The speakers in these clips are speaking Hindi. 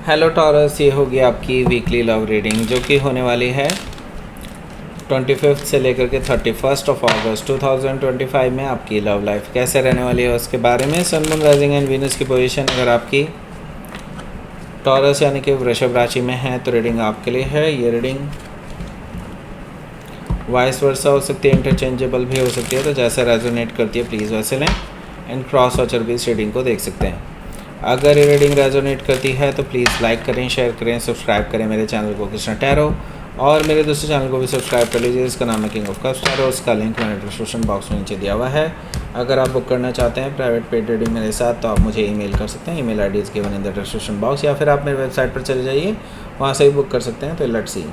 हेलो टॉरस, ये होगी आपकी वीकली लव रीडिंग जो कि होने वाली है 25 से लेकर के 31 अगस्त 2025 में। आपकी लव लाइफ कैसे रहने वाली है उसके बारे में। Sun moon rising and Venus की पोजीशन अगर आपकी टॉरस यानी कि वृषभ राशि में है तो रीडिंग आपके लिए है। ये रीडिंग वाइस वर्सा हो सकती है, इंटरचेंजेबल भी हो सकती है, तो जैसे रेजोनेट करती है प्लीज़ वैसे लें। एंड क्रॉस वॉचर भी इस रीडिंग को देख सकते हैं। अगर ये रीडिंग रेजोनेट करती है तो प्लीज़ लाइक करें, शेयर करें, सब्सक्राइब करें मेरे चैनल को कृष्णा टैरो, और मेरे दूसरे चैनल को भी सब्सक्राइब कर लीजिए। इसका नाम है किंग ऑफ कप्स टैरो। उसका लिंक मैंने डिस्क्रिप्शन बॉक्स में नीचे दिया हुआ है। अगर आप बुक करना चाहते हैं प्राइवेट पेड रीडिंग मेरे साथ तो आप मुझे ईमेल कर सकते हैं। Email ID is given in the description box, या फिर आप मेरे वेबसाइट पर चले जाइए, वहाँ से भी बुक कर सकते हैं। तो let's see.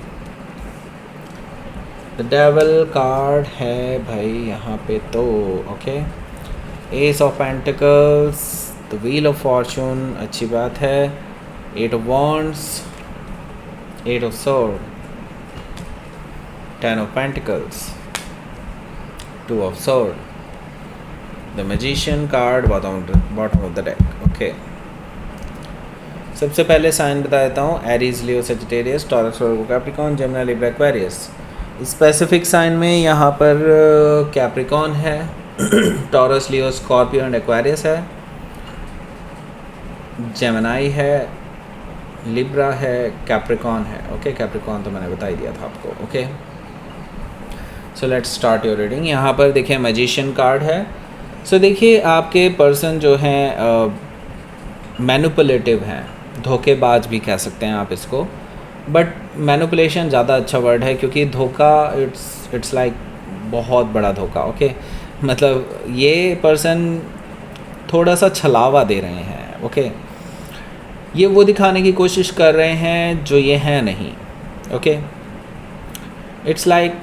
The devil card है भाई यहाँ पे तो okay. Ace of pentacles, the wheel of fortune, अच्छी बात है। 8 of wands, 8 of sword, 10 of pentacles, 2 of sword, the magician card bottom of the deck okay. सबसे पहले साइन बता देता हूँ। Aries, Leo, Sagittarius, Taurus, Virgo, Capricorn, Gemini, Libra, Aquarius. Specific sign में यहाँ पर कैप्रिकॉन है, Taurus, Leo, Scorpio and Aquarius है, जेमिनी है, लिब्रा है, कैप्रिकॉन है ओके। कैप्रिकॉन तो मैंने बता ही दिया था आपको okay. So let's start your reading. यहाँ पर देखिए मैजिशियन कार्ड है। सो देखिए आपके पर्सन जो हैं मैनिपुलेटिव हैं, धोखेबाज भी कह सकते हैं आप इसको, बट मैनिपुलेशन ज़्यादा अच्छा वर्ड है क्योंकि धोखा इट्स लाइक बहुत बड़ा धोखा ओके। मतलब ये पर्सन थोड़ा सा छलावा दे रहे हैं ओके। ये वो दिखाने की कोशिश कर रहे हैं जो ये हैं नहीं okay. It's like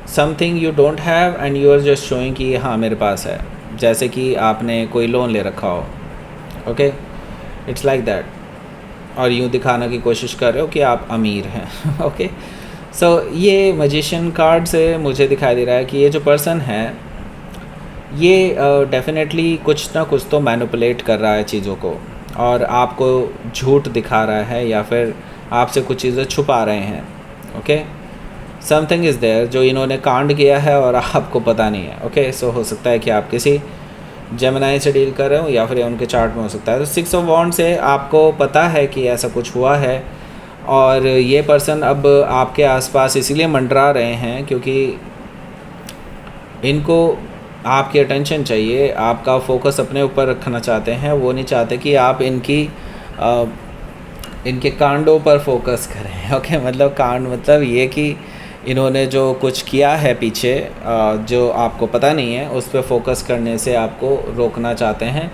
something you don't have and you are just showing कि हाँ मेरे पास है, जैसे कि आपने कोई लोन ले रखा हो ओके। इट्स लाइक दैट, और यूँ दिखाने की कोशिश कर रहे हो कि आप अमीर हैं ओके। सो ये मैजिशियन कार्ड से मुझे दिखाई दे रहा है कि ये जो पर्सन है ये डेफिनेटली कुछ ना कुछ तो मैनिपुलेट कर रहा है चीज़ों को, और आपको झूठ दिखा रहा है या फिर आपसे कुछ चीज़ें छुपा रहे हैं ओके। समथिंग इज़ देयर जो इन्होंने कांड किया है और आपको पता नहीं है ओके। सो हो सकता है कि आप किसी जेमिनी से डील कर रहे हो या फिर उनके चार्ट में हो सकता है। तो 6 ऑफ वॉन्ड से आपको पता है कि ऐसा कुछ हुआ है, और ये पर्सन अब आपके आसपास इसीलिए मंडरा रहे हैं क्योंकि इनको आपकी अटेंशन चाहिए, आपका फोकस अपने ऊपर रखना चाहते हैं। वो नहीं चाहते कि आप इनके कांडों पर फोकस करें ओके। मतलब कांड मतलब ये कि इन्होंने जो कुछ किया है पीछे जो आपको पता नहीं है, उस पर फोकस करने से आपको रोकना चाहते हैं,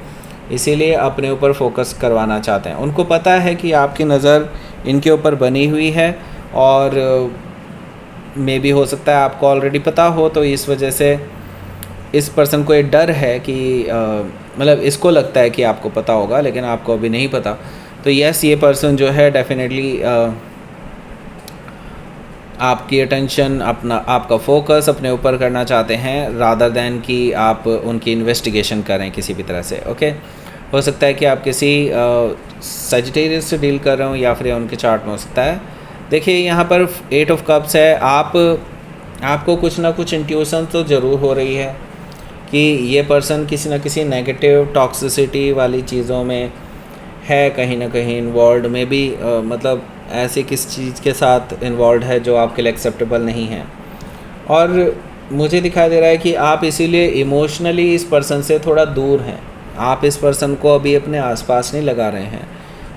इसीलिए अपने ऊपर फोकस करवाना चाहते हैं। उनको पता है कि आपकी नज़र इनके ऊपर बनी हुई है, और मे भी हो सकता है आपको ऑलरेडी पता हो, तो इस वजह से इस पर्सन को ये डर है कि मतलब इसको लगता है कि आपको पता होगा लेकिन आपको अभी नहीं पता। तो यस, ये पर्सन जो है डेफिनेटली आपकी अटेंशन, आपका फोकस अपने ऊपर करना चाहते हैं रादर दैन कि आप उनकी इन्वेस्टिगेशन करें किसी भी तरह से ओके। हो सकता है कि आप किसी सजिटेरियस से डील कर रहे हो या फिर उनके चार्ट में हो सकता है। देखिए यहाँ पर 8 ऑफ कप्स है। आपको कुछ ना कुछ इंट्यूशन तो ज़रूर हो रही है कि ये पर्सन किसी न किसी नेगेटिव टॉक्सिसिटी वाली चीज़ों में है, कहीं ना कहीं इन्वॉल्व में भी मतलब ऐसी किस चीज़ के साथ इन्वॉल्व है जो आपके लिए एक्सेप्टेबल नहीं है। और मुझे दिखाई दे रहा है कि आप इसीलिए इमोशनली इस पर्सन से थोड़ा दूर हैं। आप इस पर्सन को अभी अपने आसपास नहीं लगा रहे हैं,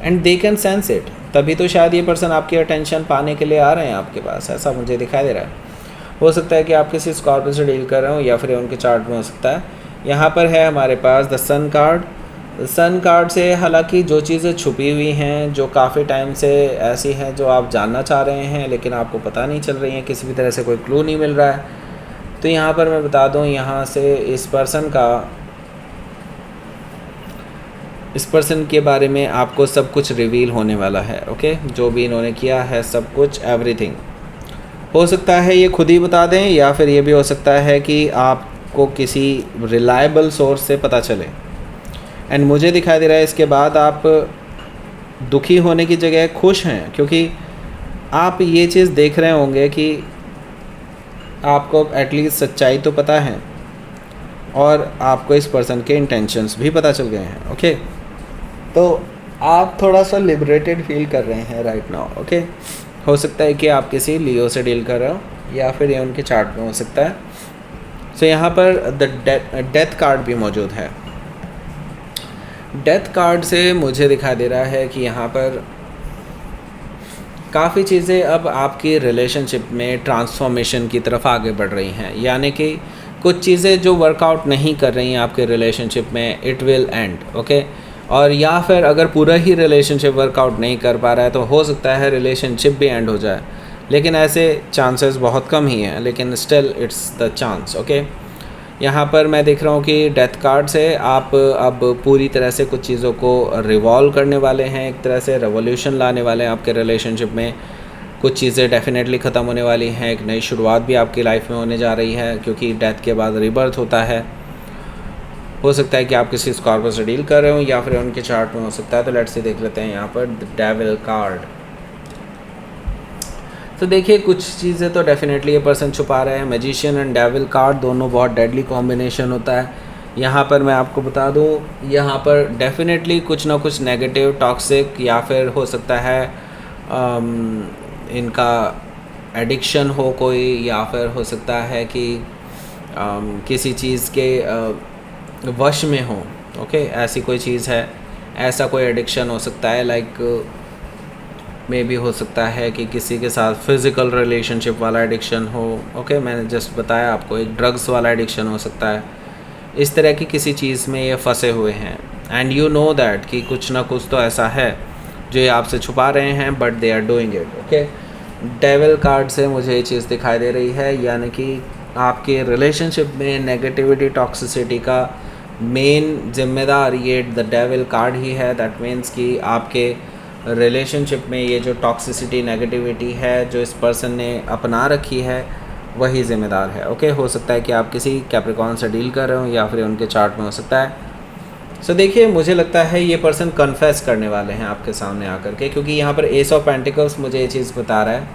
and they can sense it. तभी तो शायद ये पर्सन आपकी अटेंशन पाने के लिए आ रहे हैं आपके पास, ऐसा मुझे दिखाई दे रहा है। हो सकता है कि आप किसी स्कॉर्पियो से डील कर रहे हो या फिर उनके चार्ट में हो सकता है। यहाँ पर है हमारे पास the sun card. Sun card से हालांकि जो चीज़ें छुपी हुई हैं, जो काफ़ी टाइम से ऐसी हैं जो आप जानना चाह रहे हैं लेकिन आपको पता नहीं चल रही हैं, किसी भी तरह से कोई क्लू नहीं मिल रहा है, तो यहाँ पर मैं बता दूँ, यहाँ से इस पर्सन के बारे में आपको सब कुछ रिवील होने वाला है ओके। जो भी इन्होंने किया है सब कुछ, एवरीथिंग। हो सकता है ये खुद ही बता दें, या फिर ये भी हो सकता है कि आपको किसी रिलायबल सोर्स से पता चले। एंड मुझे दिखाई दे रहा है इसके बाद आप दुखी होने की जगह खुश हैं, क्योंकि आप ये चीज़ देख रहे होंगे कि आपको एटलीस्ट सच्चाई तो पता है और आपको इस पर्सन के इंटेंशंस भी पता चल गए हैं। ओके, तो आप थोड़ा सा लिबरेटेड फील कर रहे हैं राइट नाउ। ओके, हो सकता है कि आप किसी लियो से डील कर रहे हो या फिर ये उनके चार्ट में हो सकता है। सो यहाँ पर द डेथ कार्ड भी मौजूद है। डेथ कार्ड से मुझे दिखाई दे रहा है कि यहाँ पर काफ़ी चीज़ें अब आपकी रिलेशनशिप में ट्रांसफॉर्मेशन की तरफ आगे बढ़ रही हैं, यानी कि कुछ चीज़ें जो वर्कआउट नहीं कर रही हैं आपके रिलेशनशिप में, इट विल एंड। ओके, और या फिर अगर पूरा ही रिलेशनशिप वर्कआउट नहीं कर पा रहा है तो हो सकता है रिलेशनशिप भी एंड हो जाए, लेकिन ऐसे चांसेस बहुत कम ही हैं, लेकिन still it's the chance. Okay, यहाँ पर मैं देख रहा हूँ कि डेथ कार्ड से आप अब पूरी तरह से कुछ चीज़ों को रिवॉल्व करने वाले हैं, एक तरह से रेवोल्यूशन लाने वाले हैं आपके रिलेशनशिप में। कुछ चीज़ें डेफिनेटली ख़त्म होने वाली हैं, एक नई शुरुआत भी आपकी लाइफ में होने जा रही है, क्योंकि डेथ के बाद रीबर्थ होता है। हो सकता है कि आप किसी स्कॉर्पियो से डील कर रहे हो या फिर उनके चार्ट में हो सकता है। तो लेट्स से देख लेते हैं यहाँ पर द डेविल कार्ड। तो देखिए, कुछ चीज़ें तो डेफिनेटली ये पर्सन छुपा रहे हैं। मैजिशियन एंड डेविल कार्ड दोनों बहुत डेडली कॉम्बिनेशन होता है। यहाँ पर मैं आपको बता दूँ, यहाँ पर डेफिनेटली कुछ ना कुछ नेगेटिव, टॉक्सिक, या फिर हो सकता है इनका एडिक्शन हो कोई, या फिर हो सकता है कि किसी चीज़ के वश में हो। ओके, ऐसी कोई चीज़ है, ऐसा कोई एडिक्शन हो सकता है, लाइक मे भी हो सकता है कि किसी के साथ फिज़िकल रिलेशनशिप वाला एडिक्शन हो। ओके, मैंने जस्ट बताया आपको, एक ड्रग्स वाला एडिक्शन हो सकता है। इस तरह की किसी चीज़ में ये फंसे हुए हैं, एंड यू नो दैट कि कुछ ना कुछ तो ऐसा है जो ये आपसे छुपा रहे हैं, but they are doing it. Okay, devil card से मुझे ये चीज़ दिखाई दे रही है, यानी कि आपके रिलेशनशिप में नेगेटिविटी, टॉक्सिसिटी का मेन जिम्मेदार ये द डेविल कार्ड ही है। दैट मीन्स कि आपके रिलेशनशिप में ये जो टॉक्सिसिटी, नेगेटिविटी है जो इस पर्सन ने अपना रखी है, वही ज़िम्मेदार है। ओके, हो सकता है कि आप किसी कैप्रिकॉर्न से डील कर रहे हो या फिर उनके चार्ट में हो सकता है। सो देखिए, मुझे लगता है ये पर्सन कन्फेस करने वाले हैं आपके सामने आकर के, क्योंकि यहाँ पर एस ऑफ पेंटिकल्स मुझे ये चीज़ बता रहा है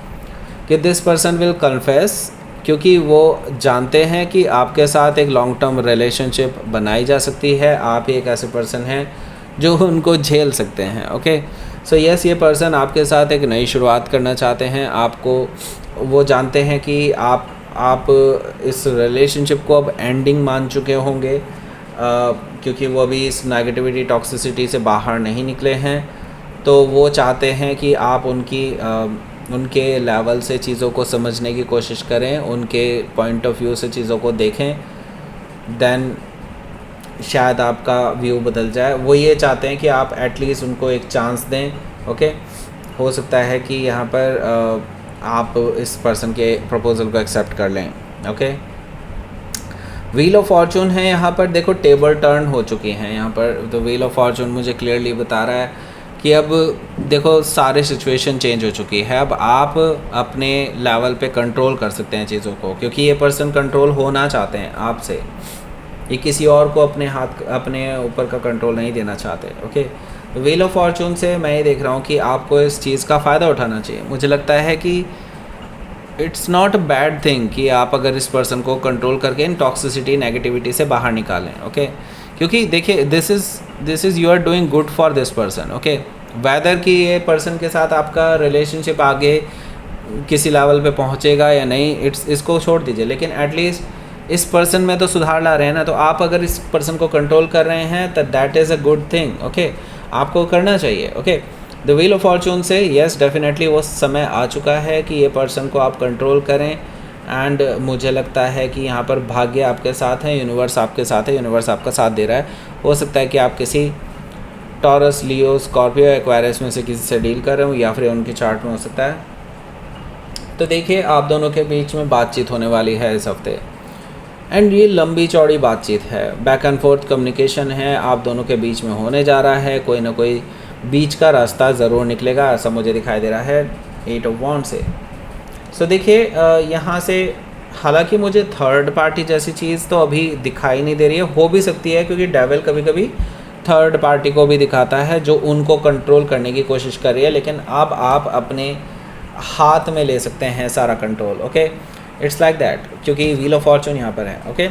कि दिस पर्सन विल कन्फेस, क्योंकि वो जानते हैं कि आपके साथ एक लॉन्ग टर्म रिलेशनशिप बनाई जा सकती है। आप ही एक ऐसे पर्सन हैं जो उनको झेल सकते हैं। ओके, सो यस, ये पर्सन आपके साथ एक नई शुरुआत करना चाहते हैं। आपको वो जानते हैं कि आप इस रिलेशनशिप को अब एंडिंग मान चुके होंगे, क्योंकि वो अभी इस नेगेटिविटी, टॉक्सिसिटी से बाहर नहीं निकले हैं। तो वो चाहते हैं कि आप उनके लेवल से चीज़ों को समझने की कोशिश करें, उनके पॉइंट ऑफ व्यू से चीज़ों को देखें, देन शायद आपका व्यू बदल जाए। वो ये चाहते हैं कि आप एटलीस्ट उनको एक चांस दें। ओके, हो सकता है कि यहाँ पर आप इस पर्सन के प्रपोजल को एक्सेप्ट कर लें। ओके, व्हील ऑफ फॉर्चून है यहाँ पर। देखो, टेबल टर्न हो चुकी हैं यहाँ पर। तो व्हील ऑफ फॉर्चून मुझे क्लियरली बता रहा है कि अब देखो, सारे सिचुएशन चेंज हो चुकी है। अब आप अपने लेवल पे कंट्रोल कर सकते हैं चीज़ों को, क्योंकि ये पर्सन कंट्रोल होना चाहते हैं आपसे। ये किसी और को अपने ऊपर का कंट्रोल नहीं देना चाहते। ओके, व्हील ऑफ फॉर्चून से मैं ये देख रहा हूँ कि आपको इस चीज़ का फ़ायदा उठाना चाहिए। मुझे लगता है कि it's not a bad thing कि आप अगर इस पर्सन को कंट्रोल करके इन टॉक्सिसिटी, नेगेटिविटी से बाहर निकालें। ओके, क्योंकि देखिए, this is you are doing good for this person. Okay, whether कि ये पर्सन के साथ आपका रिलेशनशिप आगे किसी लेवल पे पहुँचेगा या नहीं, इसको छोड़ दीजिए, लेकिन एटलीस्ट इस पर्सन में तो सुधार ला रहे हैं ना। तो आप अगर इस पर्सन को कंट्रोल कर रहे हैं तो that is a good thing. Okay, आपको करना चाहिए। Okay, the wheel of Fortune से यस, डेफिनेटली वो समय आ चुका है कि ये पर्सन को आप कंट्रोल करें। एंड मुझे लगता है कि यहाँ पर भाग्य आपके साथ है, यूनिवर्स आपके साथ है, यूनिवर्स आपका साथ दे रहा है। हो सकता है कि आप किसी टॉरस, लियो, स्कॉर्पियो, एक्वेरियस में से किसी से डील कर रहे हो या फिर उनके चार्ट में हो सकता है। तो देखिए, आप दोनों के बीच में बातचीत होने वाली है इस हफ्ते, एंड ये लंबी चौड़ी बातचीत है, बैक एंड फोर्थ कम्युनिकेशन है आप दोनों के बीच में होने जा रहा है। कोई ना कोई बीच का रास्ता ज़रूर निकलेगा, ऐसा मुझे दिखाई दे रहा है 8 ऑफ वॉन्ड से। सो देखिए, यहाँ से हालांकि मुझे थर्ड पार्टी जैसी चीज़ तो अभी दिखाई नहीं दे रही है। हो भी सकती है, क्योंकि डेविल कभी कभी थर्ड पार्टी को भी दिखाता है जो उनको कंट्रोल करने की कोशिश कर रही है, लेकिन अब आप अपने हाथ में ले सकते हैं सारा control. Okay, it's like that, क्योंकि व्हील ऑफ फॉर्चून यहाँ पर है। ओके,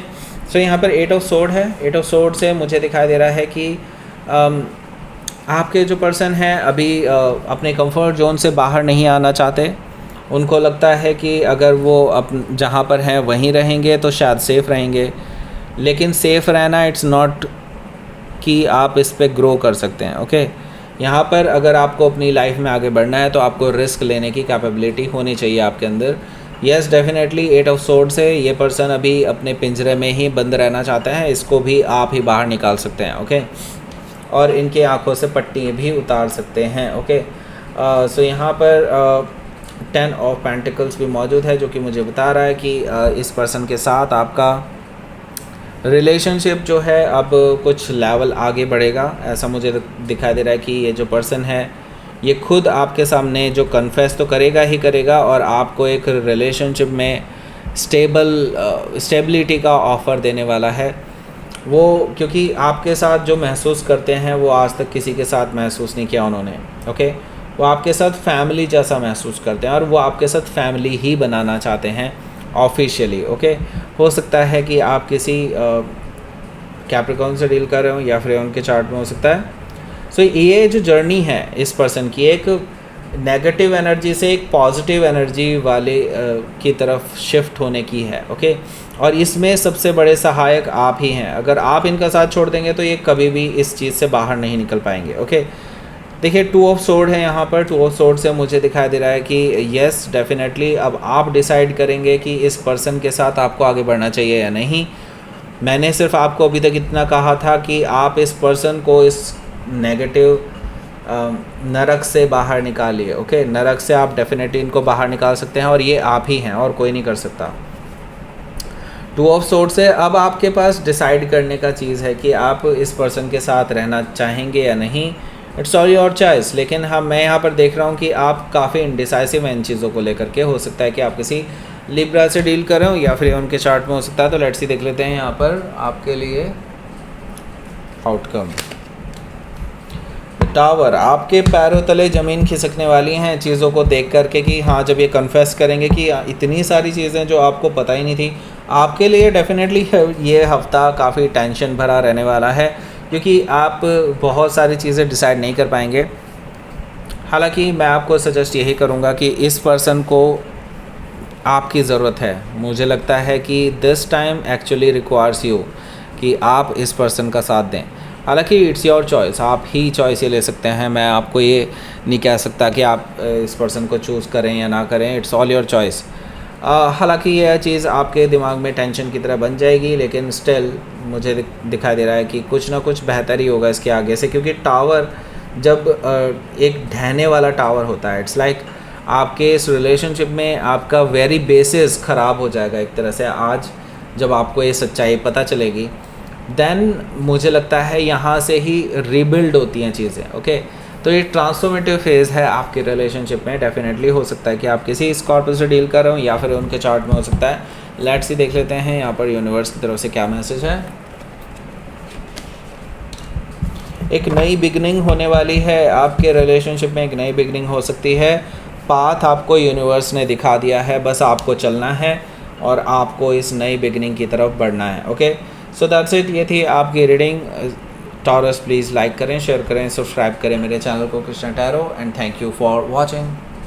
सो यहाँ पर 8 ऑफ सोर्ड है। 8 ऑफ सोर्ड से मुझे दिखाई दे रहा है कि आपके जो पर्सन हैं अभी अपने कंफर्ट जोन से बाहर नहीं आना चाहते। उनको लगता है कि अगर वो जहाँ पर हैं वहीं रहेंगे तो शायद सेफ़ रहेंगे, लेकिन सेफ़ रहना इट्स नॉट कि आप इस पे ग्रो कर सकते हैं। ओके, यहाँ पर अगर आपको अपनी लाइफ में आगे बढ़ना है तो आपको रिस्क लेने की कैपेबिलिटी होनी चाहिए आपके अंदर। यस, डेफिनेटली 8 ऑफ सोर्ड से ये पर्सन अभी अपने पिंजरे में ही बंद रहना चाहते हैं, इसको भी आप ही बाहर निकाल सकते हैं। ओके, और इनके आँखों से पट्टी भी उतार सकते हैं। ओके, सो यहाँ पर 10 ऑफ पेंटिकल्स भी मौजूद है, जो कि मुझे बता रहा है कि इस पर्सन के साथ आपका रिलेशनशिप जो है अब कुछ लेवल आगे बढ़ेगा। ऐसा मुझे दिखाई दे रहा है कि ये जो पर्सन है ये खुद आपके सामने जो कन्फेस तो करेगा ही करेगा, और आपको एक रिलेशनशिप में स्टेबिलिटी का ऑफ़र देने वाला है वो, क्योंकि आपके साथ जो महसूस करते हैं वो आज तक किसी के साथ महसूस नहीं किया उन्होंने। ओके, वो आपके साथ फैमिली जैसा महसूस करते हैं और वो आपके साथ फैमिली ही बनाना चाहते हैं ऑफिशियली। ओके, हो सकता है कि आप किसी कैप्रिकॉर्न से डील कर रहे हो या फिर उनके चार्ट में हो सकता है। सो ये जो जर्नी है इस पर्सन की, एक नेगेटिव एनर्जी से एक पॉजिटिव एनर्जी वाले की तरफ शिफ्ट होने की है। ओके, और इसमें सबसे बड़े सहायक आप ही हैं। अगर आप इनका साथ छोड़ देंगे तो ये कभी भी इस चीज़ से बाहर नहीं निकल पाएंगे। ओके, देखिए 2 ऑफ सोर्ड है यहाँ पर। 2 ऑफ सोर्ड से मुझे दिखाई दे रहा है कि यस, डेफिनेटली अब आप डिसाइड करेंगे कि इस पर्सन के साथ आपको आगे बढ़ना चाहिए या नहीं। मैंने सिर्फ आपको अभी तक इतना कहा था कि आप इस पर्सन को इस नेगेटिव नरक से बाहर निकालिए। ओके, नरक से आप डेफिनेटली इनको बाहर निकाल सकते हैं और ये आप ही हैं और कोई नहीं कर सकता। 2 ऑफ सोर्ड से अब आपके पास डिसाइड करने का चीज़ है कि आप इस पर्सन के साथ रहना चाहेंगे या नहीं। It's all your choice. लेकिन मैं यहाँ पर देख रहा हूँ कि आप काफ़ी इंडिसाइसिव हैं इन चीज़ों को लेकर के। हो सकता है कि आप किसी लिब्रा से डील कर रहे हो या फिर उनके चार्ट में हो सकता है। तो लेट्स सी देख लेते हैं यहाँ पर आपके लिए आउटकम। टावर, आपके पैरों तले ज़मीन खिसकने वाली हैं चीज़ों को देख करके कि हाँ, जब ये कन्फेस करेंगे कि इतनी सारी चीज़ें जो आपको पता ही नहीं थी। आपके लिए डेफिनेटली ये हफ़्ता काफ़ी टेंशन भरा रहने वाला है, क्योंकि आप बहुत सारी चीज़ें डिसाइड नहीं कर पाएंगे। हालांकि मैं आपको सजेस्ट यही करूंगा कि इस पर्सन को आपकी ज़रूरत है। मुझे लगता है कि this time actually requires you कि आप इस पर्सन का साथ दें। हालांकि इट्स योर चॉइस, आप ही चॉइस ये ले सकते हैं। मैं आपको ये नहीं कह सकता कि आप इस पर्सन को चूज़ करें या ना करें। It's all your choice. हालांकि यह चीज़ आपके दिमाग में टेंशन की तरह बन जाएगी, लेकिन स्टिल मुझे दिखाई दे रहा है कि कुछ ना कुछ बेहतर ही होगा इसके आगे से। क्योंकि टावर जब एक ढहने वाला टावर होता है, इट्स लाइक आपके इस रिलेशनशिप में आपका वेरी बेसिस ख़राब हो जाएगा एक तरह से। आज जब आपको ये सच्चाई पता चलेगी, देन मुझे लगता है यहाँ से ही रीबिल्ड होती हैं चीज़ें। ओके, तो ये ट्रांसफॉर्मेटिव फेज़ है आपके रिलेशनशिप में। डेफिनेटली हो सकता है कि आप किसी स्कॉर्पियो से डील कर रहे हो या फिर उनके चार्ट में हो सकता है। लेट्स सी देख लेते हैं यहाँ पर यूनिवर्स की तरफ से क्या मैसेज है। एक नई बिगनिंग होने वाली है आपके रिलेशनशिप में, एक नई बिगनिंग हो सकती है। पाथ आपको यूनिवर्स ने दिखा दिया है, बस आपको चलना है और आपको इस नई बिगनिंग की तरफ बढ़ना है। Okay, so that's it. ये थी आपकी रीडिंग। टॉरस प्लीज़ लाइक करें, शेयर करें, सब्सक्राइब करें मेरे चैनल को Krishna tarot, and thank you for watching.